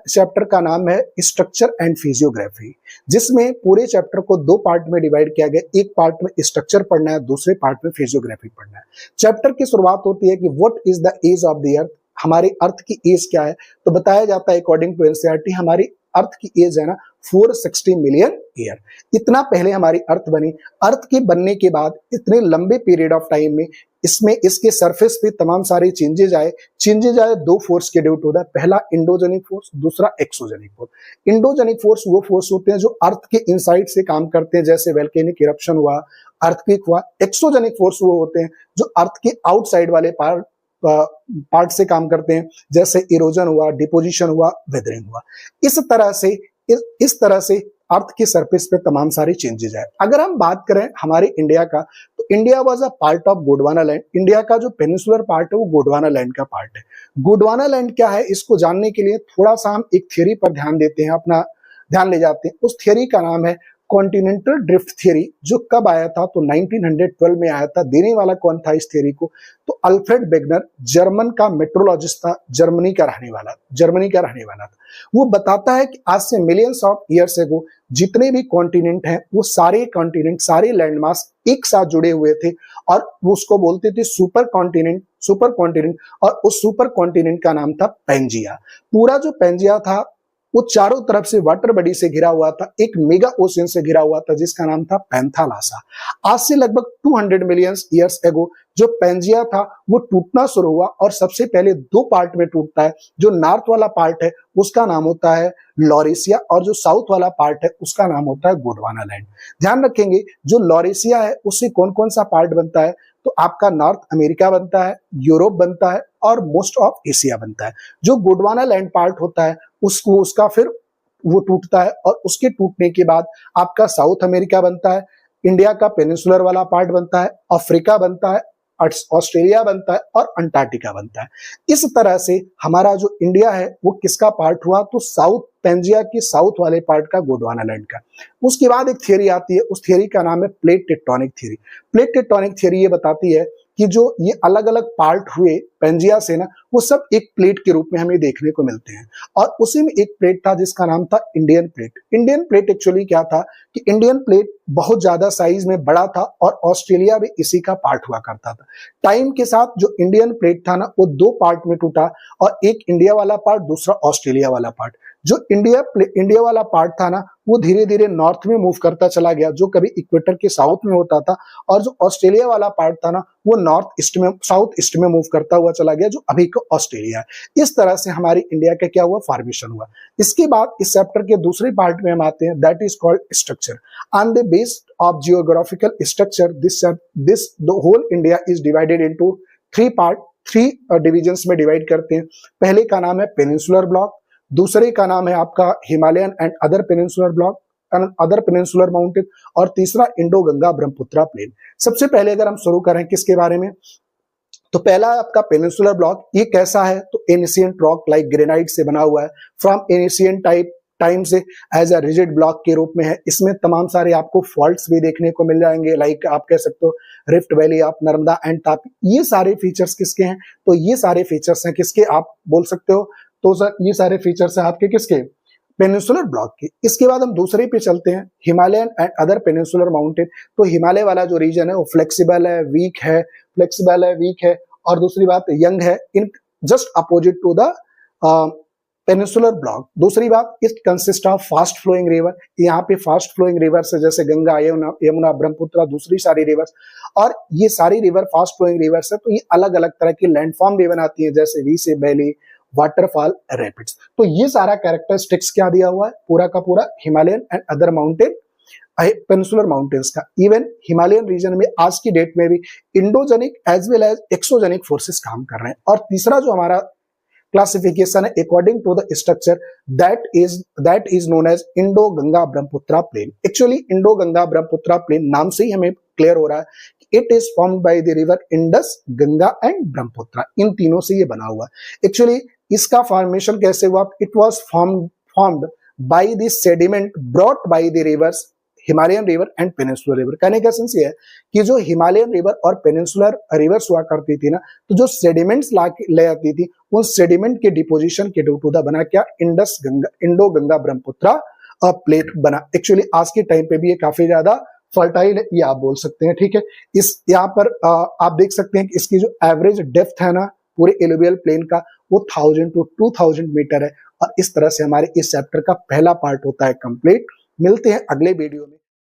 Chapter का नाम है स्ट्रक्चर एंड फिजियोग्राफी, जिसमें पूरे चैप्टर को दो पार्ट में डिवाइड किया गया। एक पार्ट में स्ट्रक्चर पढ़ना है, दूसरे पार्ट में फिजियोग्राफी पढ़ना है। चैप्टर की शुरुआत होती है कि what is the age of the earth, हमारे अर्थ की एज क्या है। तो बताया जाता है अकॉर्डिंग टू एनसीईआरटी हमारी अर्थ की एज है ना 460 मिलियन ईयर। इतना पहले हमारी अर्थ बनी। अर्थ के बनने के बाद इतने लंबे पीरियड ऑफ टाइम में इसमें इसके सरफेस पे तमाम सारे चेंजेज आए। दो फोर्स के ड्यू टू होता है। पहला इंडोजेनिक फोर्स, दूसरा एक्सोजेनिक फोर्स। इंडोजेनिक फोर्स वो फोर्स होते हैं जो अर्थ के इनसाइड से काम करते हैं, जैसे वोल्केनिक इरप्शन हुआ, अर्थक्वेक हुआ। एक्सोजेनिक फोर्स वो होते हैं जो अर्थ के आउटसाइड वाले पार्ट से काम करते हैं, जैसे इरोजन हुआ, डिपोजिशन हुआ, वेदरिंग हुआ। इस तरह से अर्थ के सरफेस पे तमाम सारे चेंजेस आए। अगर हम बात करें हमारे इंडिया का, तो India was a part of Gondwana land. India का जो पेनिनसुलर पार्ट है वो गोंडवाना लैंड का पार्ट है। गोंडवाना लैंड क्या है, इसको जानने के लिए थोड़ा सा हम एक थ्योरी पर ध्यान देते हैं, अपना ध्यान ले जाते हैं। उस थ्योरी का नाम है कॉन्टिनेंटल ड्रिफ्ट थ्योरी, जो कब आया था तो 1912 में आया था। देने वाला कौन था इस थ्योरी को, तो अल्फ्रेड वेगनर, जर्मन का मेट्रोलॉजिस्ट था, जर्मनी का रहने वाला था। वो बताता है कि आज से मिलियंस ऑफ ईयर्स एगो जितने भी कॉन्टिनेंट हैं वो सारे कॉन्टिनेंट, सारे लैंडमास एक साथ जुड़े हुए थे और वो उसको बोलते थे सुपर कॉन्टिनेंट। और उस सुपर कॉन्टिनेंट का नाम था पैंजिया। पूरा जो पैंजिया था वो चारों तरफ से वाटर बॉडी से घिरा हुआ था, एक मेगा ओशियन से घिरा हुआ था जिसका नाम था पैंथालासा। आज से लगभग 200 मिलियन ईयर्स एगो जो पैंजिया था वो टूटना शुरू हुआ और सबसे पहले दो पार्ट में टूटता है। जो नॉर्थ वाला पार्ट है उसका नाम होता है लॉरेशिया और जो साउथ वाला पार्ट है उसका नाम होता है गोंडवाना लैंड। ध्यान रखेंगे जो लॉरेशिया है उससे कौन कौन सा पार्ट बनता है, तो आपका नॉर्थ अमेरिका बनता है, यूरोप बनता है और मोस्ट ऑफ एशिया बनता है। जो गोंडवाना लैंड पार्ट होता है उसका फिर वो टूटता है और उसके टूटने के बाद आपका साउथ अमेरिका बनता है, इंडिया का पेनिनसुलर वाला पार्ट बनता है, अफ्रीका बनता है, ऑस्ट्रेलिया बनता है और अंटार्कटिका बनता है। इस तरह से हमारा जो इंडिया है वो किसका पार्ट हुआ, तो साउथ पैंजिया के साउथ वाले पार्ट का, गोंडवाना लैंड का। उसके बाद एक थियरी आती है, उस थियरी का नाम है plate tectonic theory. Plate tectonic theory ये बताती है कि जो ये अलग अलग पार्ट हुए पैंजिया से ना, वो सब एक प्लेट के रूप में हमें देखने को मिलते हैं। और उसी में एक प्लेट था जिसका नाम था Indian plate. Indian plate actually क्या था कि इंडियन प्लेट बहुत ज्यादा साइज में बड़ा था और ऑस्ट्रेलिया भी इसी का पार्ट हुआ करता था। टाइम के साथ जो इंडियन प्लेट था ना वो दो पार्ट में टूटा, और एक इंडिया वाला पार्ट, दूसरा ऑस्ट्रेलिया वाला पार्ट। जो इंडिया वाला पार्ट था ना वो धीरे धीरे नॉर्थ में मूव करता चला गया, जो कभी इक्वेटर के साउथ में होता था, और जो ऑस्ट्रेलिया वाला पार्ट था ना वो साउथ ईस्ट में मूव करता हुआ चला गया, जो अभी का ऑस्ट्रेलिया है। इस तरह से हमारी इंडिया का क्या हुआ, फॉर्मेशन हुआ। इसके बाद इस चैप्टर के दूसरे पार्ट में हम आते हैं, that is called structure. On the base of geographical structure this the whole India is divided into three divisions में डिवाइड करते हैं। पहले का नाम है पेनिनसुलर ब्लॉक, दूसरे का नाम है आपका Himalayan and other peninsular block, other peninsular mountain, और तीसरा इंडो गंगा ब्रह्मपुत्रा प्लेन। सबसे पहले अगर हम शुरू करें किसके बारे में, तो पहला आपका पेनिनसुलर ब्लॉक। ये कैसा है, तो एंशिएंट रॉक लाइक ग्रेनाइट से बना हुआ है, फ्रॉम एंशिएंट टाइम से एज अ रिजिड ब्लॉक के रूप में है। इसमें तमाम सारे आपको फॉल्ट्स भी देखने को मिल जाएंगे, लाइक आप कह सकते हो rift valley of Narmada and Tapi. ये सारे फीचर्स किसके हैं, तो ये सारे फीचर्स हैं किसके, आप बोल सकते हो, तो सर ये सारे फीचर्स हैं आपके किसके, पेनिनसुलर ब्लॉक के। इसके बाद हम दूसरे पे चलते हैं, Himalayan and other peninsular mountain. तो हिमालय वाला जो रीजन है वो फ्लेक्सिबल है, वीक है, और दूसरी बात यंग है, in just opposite to the peninsular block. दूसरी बात, it consist of fast flowing river. यहाँ पे फास्ट फ्लोइंग रिवर्स है, जैसे गंगा, यमुना, ब्रह्मपुत्र, दूसरी सारी रिवर्स, और ये सारी रिवर फास्ट फ्लोइंग रिवर्स है। तो ये अलग अलग तरह की लैंडफॉर्म भी बनाती है, जैसे वी से वैली, वाटरफॉल, रैपिड्स। तो ये सारा कैरेक्टरिस्टिक्स क्या दिया हुआ है, पूरा का पूरा Himalayan and other mountain, peninsular mountains का। इवन हिमालयन रीजन में आज की डेट में भी endogenic as well as exogenic forces काम कर रहे हैं। और तीसरा जो हमारा क्लासिफिकेशन है according to the structure, that is known as Indo Ganga Brahmaputra plain. Actually Indo Ganga Brahmaputra plain नाम से ही हमें क्लियर हो रहा है कि it is formed by the river Indus, Ganga and Brahmaputra. इन तीनों से ये बना हुआ है। एक्चुअली इसका फॉर्मेशन कैसे हुआ, it was formed by the sediment brought by the reverse Himalayan river and peninsular river. कहने का सेंस ये है कि जो हिमालयन रिवर और पेनिनसुलर रिवर्स हुआ करती थी ना, तो जो सेडिमेंट्स ले आती थी, उन सेडिमेंट के डिपोजिशन के ड्यू टू द बना क्या, इंडो गंगा ब्रह्मपुत्रा प्लेट बना। एक्चुअली आज के टाइम पे भी ये काफी ज्यादा फर्टाइल है, ये आप बोल सकते हैं। ठीक है, इस यहाँ पर आप देख सकते हैं कि इसकी जो एवरेज डेप्थ है ना पूरे एलुवियल प्लेन का, वो 1000 to 2000 मीटर है। और इस तरह से हमारे इस चैप्टर का पहला पार्ट होता है कंप्लीट। मिलते हैं अगले वीडियो में।